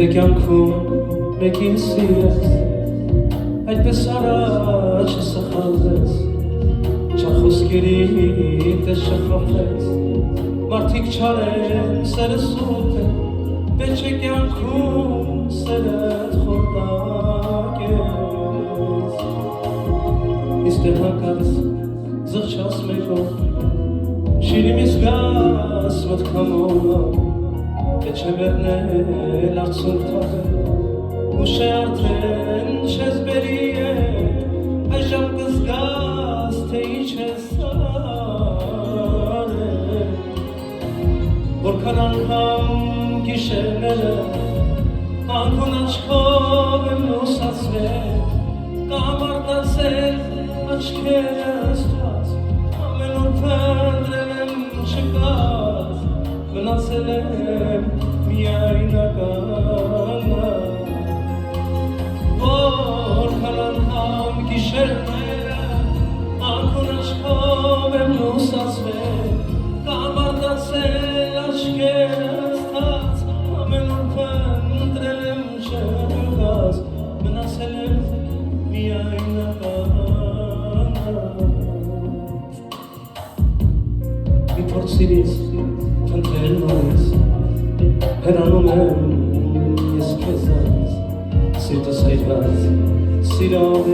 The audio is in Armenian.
Եթե կյանքում մեկին սիրես, այդպես առաջ սխալվես, չախոսքերի տես շխախվես, մարդիկ չարեն սերը սուտ է, պետք է կյանքում սերդ խորդակես, իստեղ հանկարծ զղջաս մեկով, շիրի մի զգաս մտքամով, Che c'è verne l'arzuntare, usce arten c'è sberie, ai jam gazgaz te c'è sare. Vorkan anham gişenele, ankun aşkov emnusasve, kamardan sen aşkerestas, amenur pendrelem çıkaz, Մնացել միայնականը Որքան անգամ գիշերները Անքուն աչքով եմ լուսացվել Կամարտացել աչքերս թած Ամենուր փնտրել եմ չգազ Մնացել եմ միայնականը Մի փորձիրից Ընտրել նորից, հեռանում եմ ես քեզանից, սիրտս հայրված, սիրով